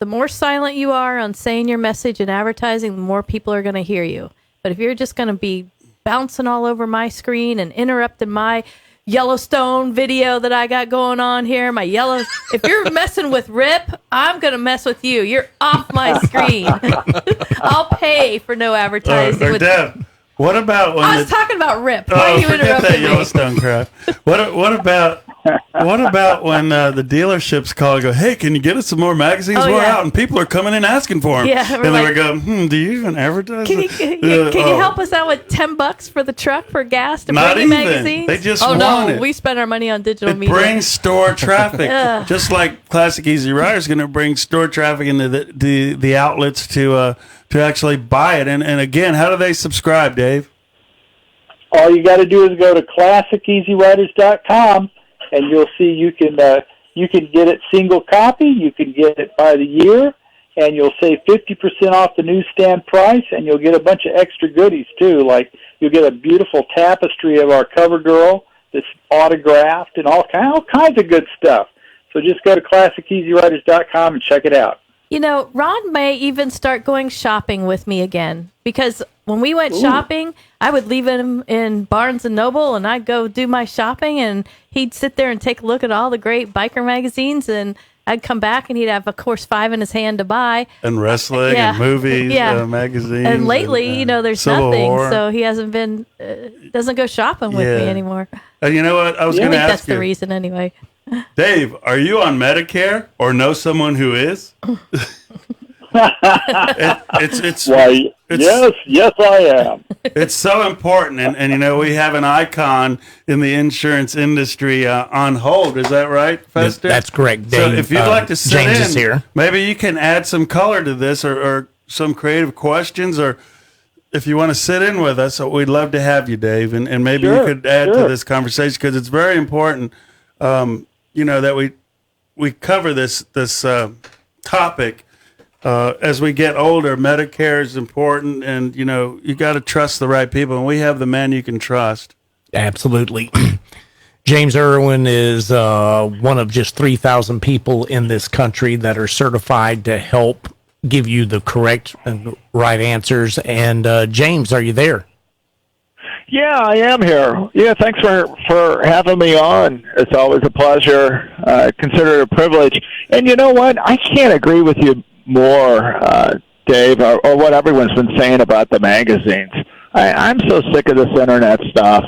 more silent you are on saying your message and advertising, the more people are going to hear you. But if you're just going to be bouncing all over my screen and interrupting my Yellowstone video that I got going on here, if you're messing with Rip, I'm going to mess with you. You're off my screen. I'll pay for no advertising. Deb, what about when I was talking about Rip. Why are you forget that interrupting me? Yellowstone crap. What about when the dealerships call and go, hey, can you get us some more magazines? Oh, We're yeah. out, and people are coming in asking for them. Yeah, and we're they like, would go, do you even advertise? Can you help us out with $10 for the truck for gas to Not bring you even. magazines? They just oh want no, it. we spend our money on digital It media. brings store traffic, Ugh. just like Classic Easy Riders is going to bring store traffic into the outlets to actually buy it. And again, how do they subscribe, Dave? All you got to do is go to ClassicEasyRiders.com, and you'll see you can get it single copy, you can get it by the year, and you'll save 50% off the newsstand price, and you'll get a bunch of extra goodies too. Like you'll get a beautiful tapestry of our cover girl that's autographed and all kinds of good stuff. So just go to ClassicEasyRiders.com and check it out. Ron may even start going shopping with me again, because when we went shopping, I would leave him in Barnes & Noble, and I'd go do my shopping, and he'd sit there and take a look at all the great biker magazines, and I'd come back, and he'd have, of course, 5 in his hand to buy. And wrestling Yeah. and movies, Yeah. magazines. And lately, there's Civil nothing, War. so he hasn't been, doesn't go shopping with me Yeah. anymore. And you know what? I was I going think to that's ask the you, reason anyway. Dave, are you on Medicare or know someone who is? It's Why, yes, I am. It's so important, and we have an icon in the insurance industry on hold. Is that right, Fester? That's correct. So Dave, if you'd like to sit James in, is here. maybe you can add some color to this, or some creative questions, or if you want to sit in with us, we'd love to have you, Dave, and maybe you could add to this conversation, because it's very important, that we cover this topic. As we get older, Medicare is important, and you got to trust the right people, and we have the man you can trust. Absolutely. James Irwin is one of just 3,000 people in this country that are certified to help give you the correct and right answers. And James, are you there? Yeah, I am here. Yeah, thanks for having me on. It's always a pleasure. Consider it a privilege. And you know what? I can't agree with you more, Dave, or what everyone's been saying about the magazines. I'm so sick of this internet stuff,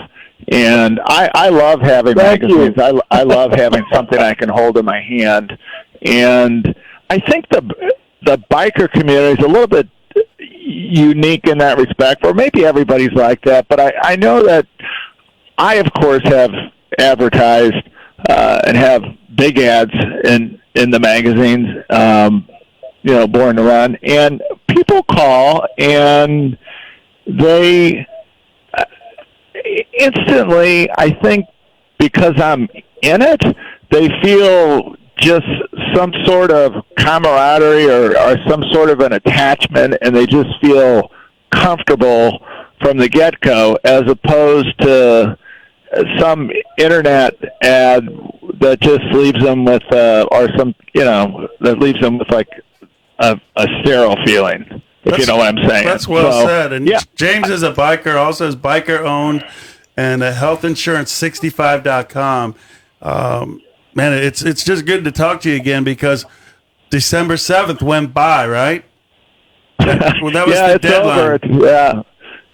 and I love having magazines. I love having something I can hold in my hand, and I think the biker community is a little bit unique in that respect, or maybe everybody's like that, but I know that I, of course, have advertised and have big ads in the magazines, Born to Run, and people call and they instantly, I think, because I'm in it, they feel just some sort of camaraderie or some sort of an attachment, and they just feel comfortable from the get-go, as opposed to some internet ad that just leaves them with, that leaves them with like a sterile feeling, if you know what I'm saying. That's well said. And James is a biker, also is biker owned, and healthinsurance65.com. Man, it's just good to talk to you again, because December 7th went by, right? That was the deadline. Over.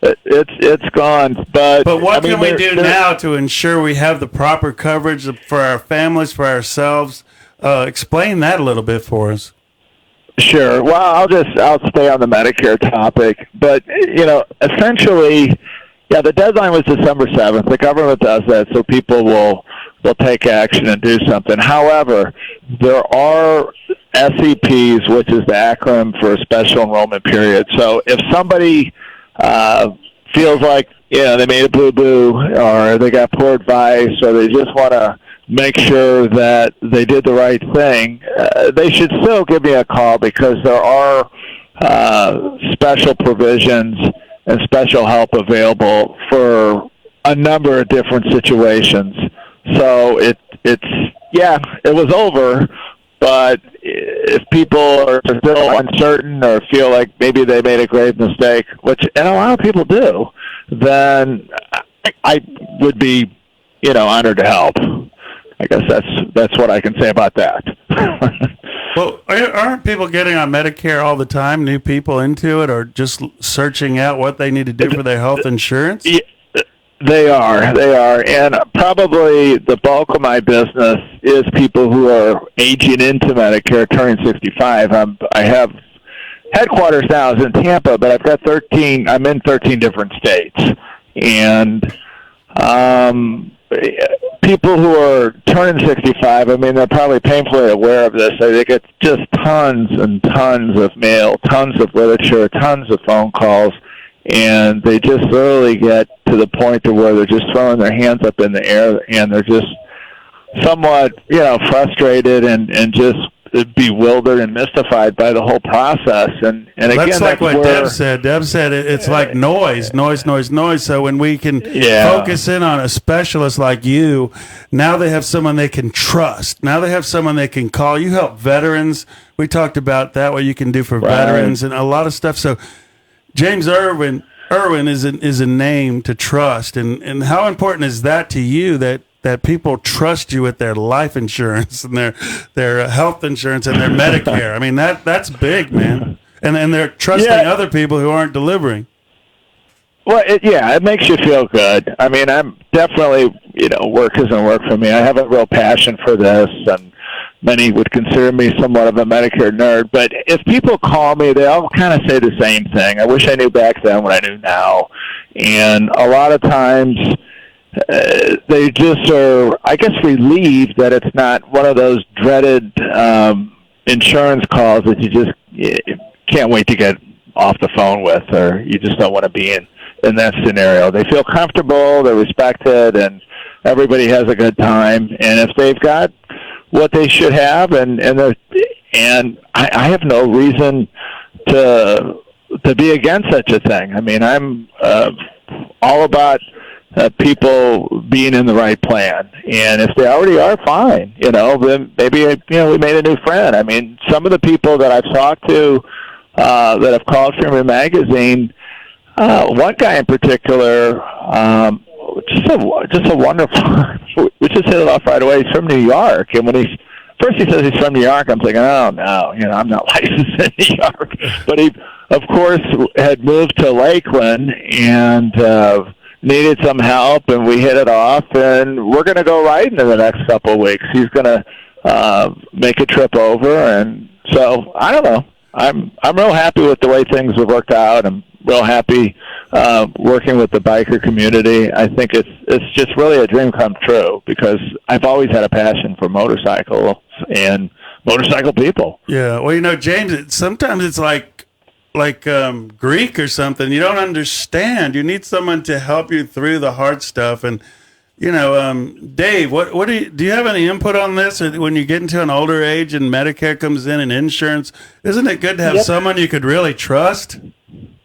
It's gone. But what can we do now to ensure we have the proper coverage for our families, for ourselves? Explain that a little bit for us. Sure. Well, I'll stay on the Medicare topic, but essentially, the deadline was December 7th. The government does that so people will take action and do something. However, there are SEPs, which is the acronym for a special enrollment period. So if somebody feels like they made a boo-boo, or they got poor advice, or they just want to make sure that they did the right thing, they should still give me a call, because there are special provisions and special help available for a number of different situations. So it was over, but if people are still uncertain or feel like maybe they made a grave mistake, and a lot of people do, then I would be, honored to help. I guess that's what I can say about that. Well, aren't people getting on Medicare all the time, new people into it, or just searching out what they need to do for their health insurance? Yeah, they are. And probably the bulk of my business is people who are aging into Medicare, turning 65. I have headquarters now is in Tampa, but I've got 13. I'm in 13 different states. And people who are turning 65, they're probably painfully aware of this. They get just tons and tons of mail, tons of literature, tons of phone calls, and they just literally get to the point to where they're just throwing their hands up in the air, and they're just somewhat, frustrated and just bewildered and mystified by the whole process. And again, that's like what Deb said. Deb said it's like noise. So when we can focus in on a specialist like you, now they have someone they can trust. Now they have someone they can call. You help veterans. We talked about that, what you can do for veterans and a lot of stuff. So James Irwin is a name to trust. And how important is that to you, that people trust you with their life insurance and their health insurance and their Medicare? That's big, man. And they're trusting other people who aren't delivering. Well, it makes you feel good. I'm definitely, work isn't work for me. I have a real passion for this, and many would consider me somewhat of a Medicare nerd. But if people call me, they all kind of say the same thing. I wish I knew back then what I knew now. And a lot of times, they just are, I guess, relieved that it's not one of those dreaded insurance calls that you can't wait to get off the phone with, or you just don't want to be in that scenario. They feel comfortable, they're respected, and everybody has a good time. And if they've got what they should have, and I have no reason to be against such a thing. I'm all about people being in the right plan, and if they already are, fine. Then maybe we made a new friend. Some of the people that I've talked to that have called from your magazine, one guy in particular, just a wonderful. We just hit it off right away. He's from New York, and when first he says he's from New York, I'm thinking, oh no, I'm not licensed in New York. But he, of course, had moved to Lakeland and needed some help, and we hit it off, and we're going to go riding in the next couple of weeks. He's going to make a trip over, and so I don't know. I'm real happy with the way things have worked out. I'm real happy working with the biker community. I think it's just really a dream come true, because I've always had a passion for motorcycles and motorcycle people. Yeah, well, James, sometimes it's like Greek or something. You don't understand. You need someone to help you through the hard stuff. And Dave, what do you have any input on this? Or when you get into an older age and Medicare comes in and insurance, isn't it good to have someone you could really trust?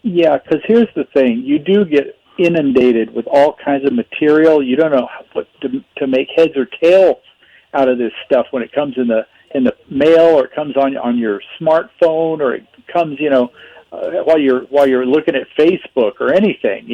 Yeah, because here's the thing: you do get inundated with all kinds of material. You don't know what to make heads or tails out of this stuff when it comes in the mail, or it comes on your smartphone, or it comes while you're looking at Facebook or anything,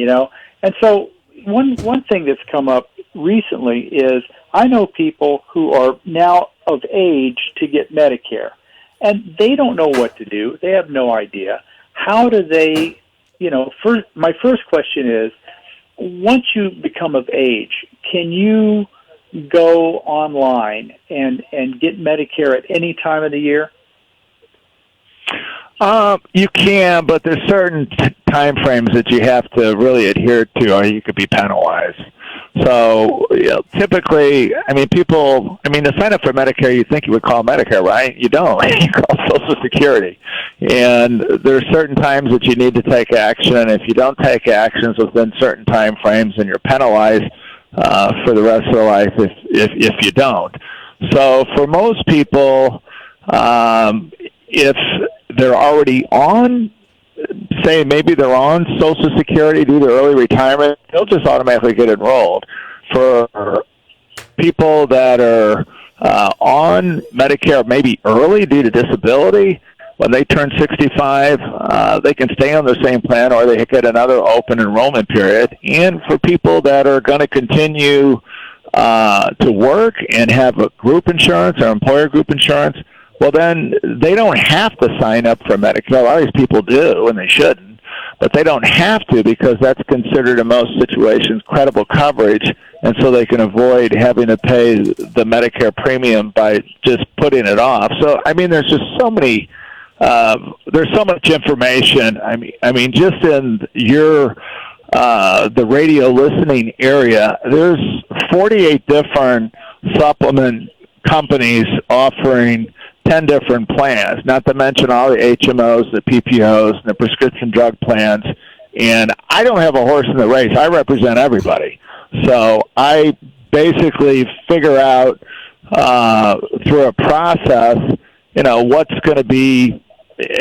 And so one thing that's come up recently is I know people who are now of age to get Medicare, and they don't know what to do. They have no idea. How do they, my first question is, once you become of age, can you go online and get Medicare at any time of the year? You can, but there's certain time frames that you have to really adhere to, or you could be penalized. So typically, people, to sign up for Medicare, you think you would call Medicare, right? You don't. You call Social Security. And there are certain times that you need to take action, and if you don't take actions within certain time frames, then you're penalized for the rest of their life if you don't. So for most people, if they're already on, say maybe they're on Social Security due to early retirement, they'll just automatically get enrolled. For people that are on Medicare maybe early due to disability, when they turn 65, they can stay on the same plan or they get another open enrollment period. And for people that are going to continue to work and have a group insurance or employer group insurance, well, then they don't have to sign up for Medicare. A lot of these people do, and they shouldn't. But they don't have to because that's considered in most situations credible coverage, and so they can avoid having to pay the Medicare premium by just putting it off. So, I mean, there's just so many there's so much information. I mean, just in your the radio listening area, there's 48 different supplement companies offering 10 different plans, not to mention all the HMOs, the PPOs, and the prescription drug plans. And I don't have a horse in the race. I represent everybody. So I basically figure out through a process, what's going to be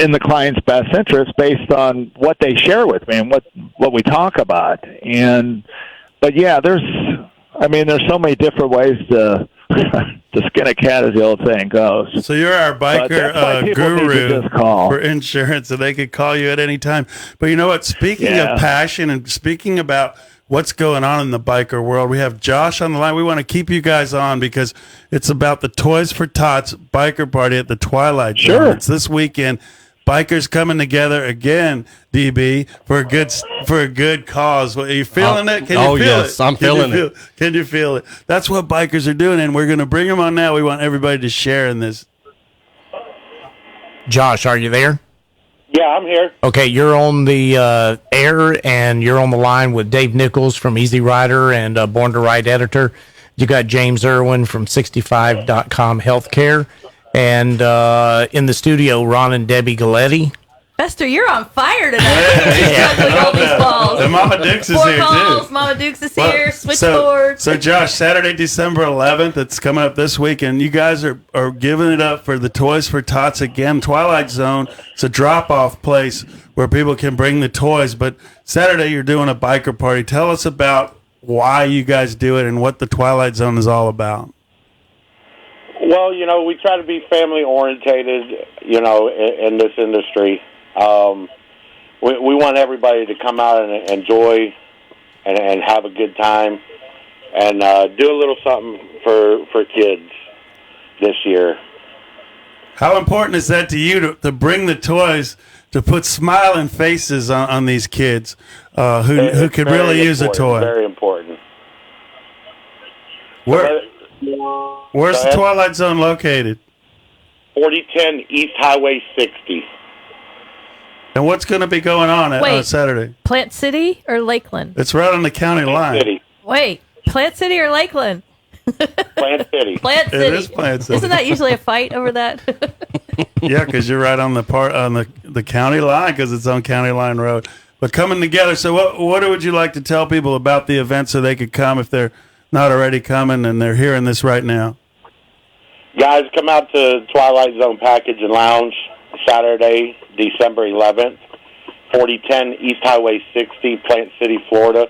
in the client's best interest based on what they share with me and what we talk about. But yeah, there's so many different ways to skin a cat, as the old saying goes. So you're our biker guru for insurance, and they could call you at any time. But you know what? Speaking of passion and speaking about what's going on in the biker world, we have Josh on the line. We want to keep you guys on because it's about the Toys for Tots biker party at the Twilight Zone. Sure. It's this weekend. Bikers coming together again, DB, for a good cause. Are you feeling it? Can you feel it? I'm feeling it. Can you feel it? That's what bikers are doing, and we're going to bring them on now. We want everybody to share in this. Josh, are you there? Yeah, I'm here. Okay, you're on the air, and you're on the line with Dave Nichols from EasyRider and Born to Ride editor. You got James Irwin from 65.com Healthcare. And in the studio, Ron and Debbie Galletti. Fester, you're on fire today. Juggling all these balls. And Mama Dukes is Four here, calls, too. Mama Dukes is here, switchboard. So, Josh, Saturday, December 11th, it's coming up this week, and you guys are giving it up for the Toys for Tots again. Twilight Zone, it's a drop-off place where people can bring the toys. But Saturday, you're doing a biker party. Tell us about why you guys do it and what the Twilight Zone is all about. Well, we try to be family-orientated, in this industry. We want everybody to come out and enjoy and have a good time and do a little something for kids this year. How important is that to you to bring the toys, to put smiling faces on these kids who could really use a toy? Very important. Where's the Twilight Zone located? 4010 East Highway 60. And what's going to be going on on Saturday? Plant City or Lakeland? It's right on the county line. City. Wait, Plant City or Lakeland? Plant City. Plant City. It is Plant City. Isn't that usually a fight over that? Yeah, because you're right on the county line because it's on County Line Road. But coming together, so what would you like to tell people about the event so they could come if they're not already coming and they're hearing this right now? Guys, come out to Twilight Zone Package and Lounge Saturday, December 11th, 4010 East Highway 60, Plant City, Florida.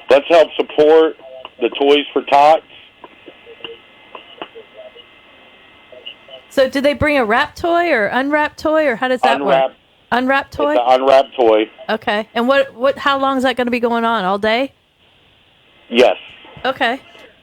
Let's help support the Toys for Tots. So, do they bring a wrapped toy or unwrapped toy, or how does that work? Unwrapped toy? It's an unwrapped toy. Okay. And how long is that going to be going on? All day? Yes. Okay.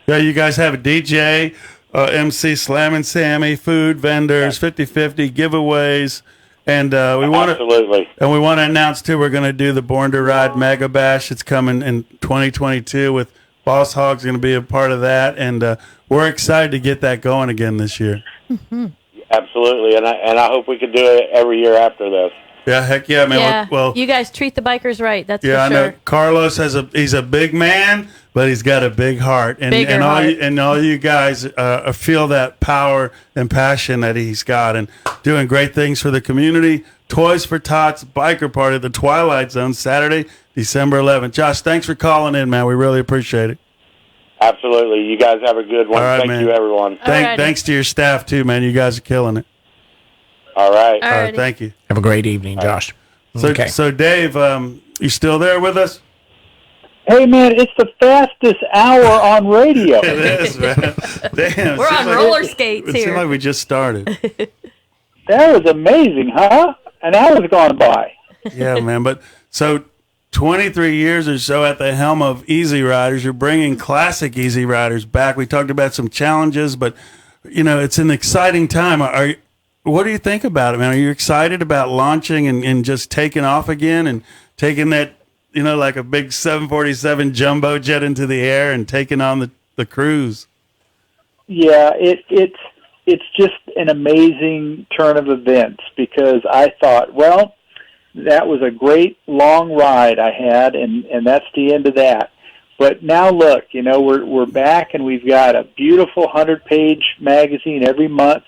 Yeah, you guys have a DJ, MC Slam and Sammy, food vendors, 50-50 giveaways, and we want to announce too. We're going to do the Born to Ride Mega Bash. It's coming in 2022 with Boss Hogg's going to be a part of that, and we're excited to get that going again this year. Mm-hmm. Absolutely, and I hope we can do it every year after this. Yeah, heck yeah, man. Yeah. Well, you guys treat the bikers right. That's for sure. I know Carlos he's a big man, but he's got a big heart, and all you guys feel that power and passion that he's got, and doing great things for the community. Toys for Tots biker party at the Twilight Zone Saturday, December 11th. Josh, thanks for calling in, man. We really appreciate it. Absolutely. You guys have a good one. All right, Thank man. you, everyone. Thanks to your staff, too, man. You guys are killing it. All right. All right, thank you. Have a great evening, Josh. So Dave, you still there with us? Hey, man, it's the fastest hour on radio. It is, man. Damn. We're on roller skates It seemed here. like we just started. That was amazing, huh? An hour's gone by. Yeah, man. But so 23 years or so at the helm of EasyRiders, you're bringing classic EasyRiders back. We talked about some challenges, but, it's an exciting time. What do you think about it, man? Are you excited about launching and just taking off again and taking that, like a big 747 jumbo jet into the air and taking on the cruise? Yeah, it's just an amazing turn of events because I thought, well, that was a great long ride I had, and that's the end of that. But now look, we're back and we've got a beautiful 100-page magazine every month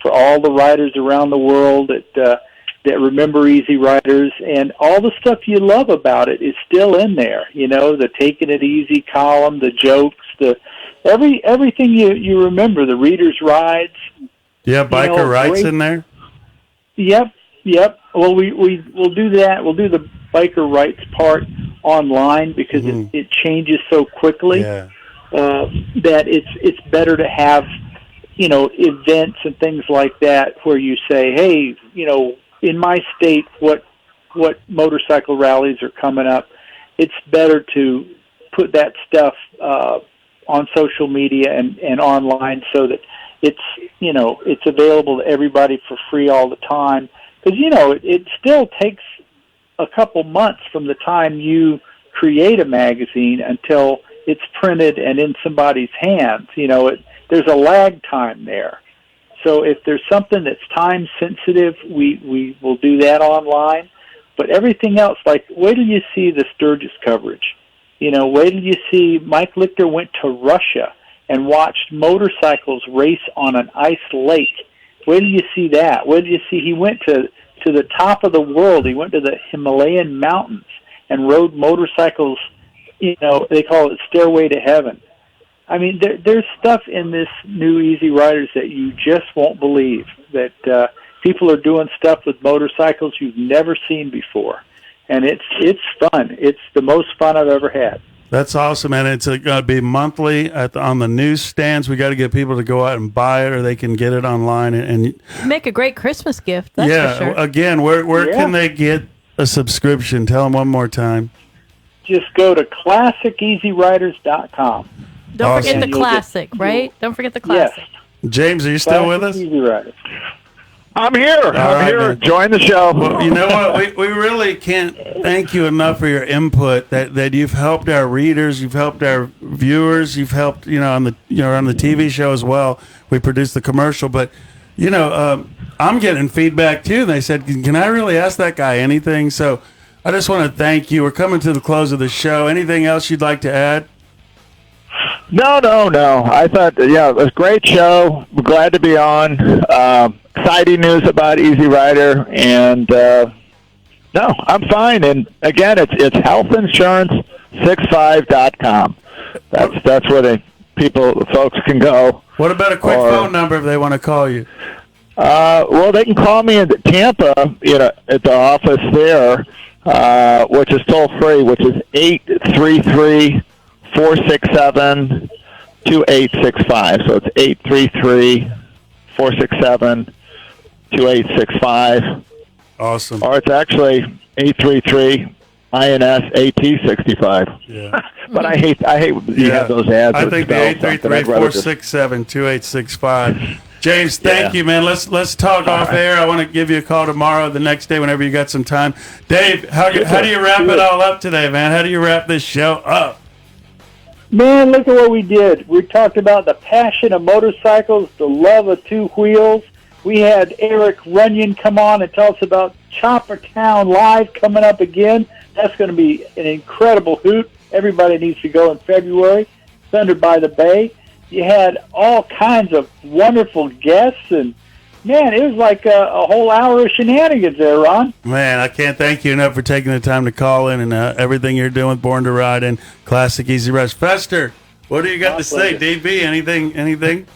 for all the riders around the world that remember EasyRiders, and all the stuff you love about it is still in there. The Taking It Easy column, the jokes, everything you remember, the readers' rides. Yeah, biker rights in there. Yep. Well, we'll do that. We'll do the biker rights part online because it changes so quickly that it's better to have events and things like that where you say, hey, in my state, what motorcycle rallies are coming up? It's better to put that stuff on social media and online so that it's available to everybody for free all the time. Because it still takes a couple months from the time you create a magazine until it's printed and in somebody's hands. There's a lag time there. So if there's something that's time sensitive, we will do that online. But everything else, like wait till you see the Sturgis coverage. Wait till you see Mike Lichter went to Russia and watched motorcycles race on an ice lake. Wait till you see that. Wait till you see he went to the top of the world. He went to the Himalayan mountains and rode motorcycles. They call it Stairway to Heaven. I mean, there's stuff in this new EasyRiders that you just won't believe, that people are doing stuff with motorcycles you've never seen before. And it's fun. It's the most fun I've ever had. That's awesome, man. It's going to be monthly on the newsstands. We got to get people to go out and buy it, or they can get it online. And make a great Christmas gift. That's for sure. Again, where can they get a subscription? Tell them one more time. Just go to classiceasyriders.com. Don't forget the classic, right? Don't forget the classic. Yes. James, are you still with us? EasyRiders. I'm here. I'm here. Man. Join the show. Well, you know what? We really can't thank you enough for your input. That you've helped our readers, you've helped our viewers, you've helped on the TV show as well. We produced the commercial, but I'm getting feedback too. They said, "Can I really ask that guy anything?" So I just want to thank you. We're coming to the close of the show. Anything else you'd like to add? No. I thought, it was a great show. We're glad to be on. Exciting news about EasyRider, and no, I'm fine. And again, it's healthinsurance65.com. That's where the folks can go. What about a quick phone number if they want to call you? Well, they can call me in Tampa, at the office there, which is toll free, which is 833-467-2865. So it's 833-467-2865. Awesome. Or it's actually 833-INS-AT65. Yeah. But I hate you have those ads. I think the 833-467-2865. James, thank you, man. Let's talk off air. I want to give you a call tomorrow, the next day, whenever you got some time. Dave, how do you wrap it all up today, man? How do you wrap this show up? Man, look at what we did. We talked about the passion of motorcycles, the love of two wheels. We had Eric Runyon come on and tell us about Choppertown Live coming up again. That's going to be an incredible hoot. Everybody needs to go in February. Thunder by the Bay. You had all kinds of wonderful guests, and man, it was like a whole hour of shenanigans there, Ron. Man, I can't thank you enough for taking the time to call in and everything you're doing with Born to Ride and Classic EasyRiders. Fester, What do you got to say, DB? Anything?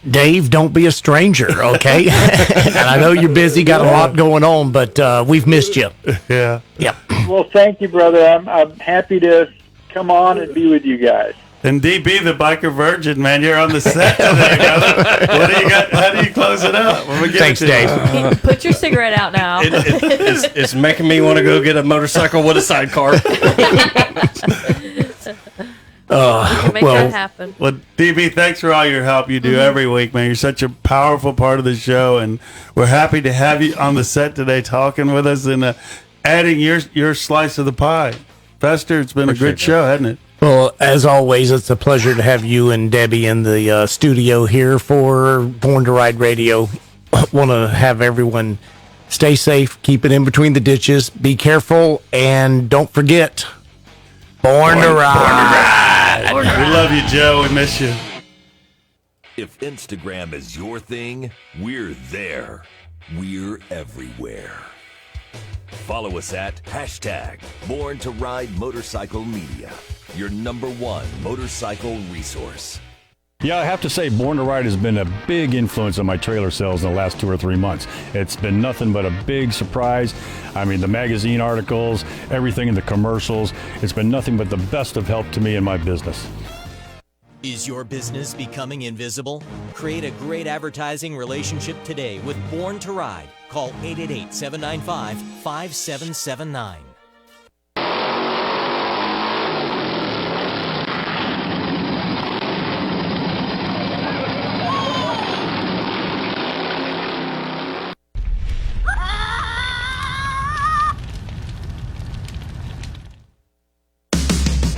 Dave, don't be a stranger, okay? And I know you're busy, got a lot going on, but we've missed you. Yeah. Yep. Well, thank you, brother. I'm happy to come on and be with you guys. And DB, the biker virgin, man, you're on the set today, brother. What do you got? How do you close it up? Thanks, Dave. Put your cigarette out now. It's making me want to go get a motorcycle with a sidecar. We can make that happen. Well, DB, thanks for all your help you do every week, man. You're such a powerful part of the show, and we're happy to have you on the set today talking with us and adding your slice of the pie. Fester, it's been a good show, hasn't it? Well, as always, it's a pleasure to have you and Debbie in the studio here for Born to Ride Radio. Want to have everyone stay safe, keep it in between the ditches, be careful, and don't forget, Born to Ride. We love you, Joe. We miss you. If Instagram is your thing, we're there. We're everywhere. Follow us at #Born to Ride Motorcycle Media, your #1 motorcycle resource. Yeah, I have to say, Born to Ride has been a big influence on my trailer sales in the last 2 or 3 months. It's been nothing but a big surprise. I mean, the magazine articles, everything in the commercials, it's been nothing but the best of help to me in my business. Is your business becoming invisible? Create a great advertising relationship today with Born to Ride. Call 888-795-5779.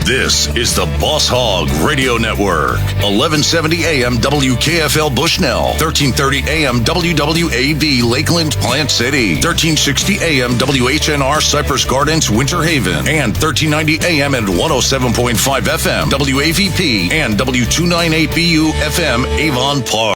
This is the Boss Hogg Radio Network. 1170 AM WKFL Bushnell. 1330 AM WWAV Lakeland Plant City. 1360 AM WHNR Cypress Gardens Winter Haven. And 1390 AM and 107.5 FM WAVP and W298BU FM Avon Park.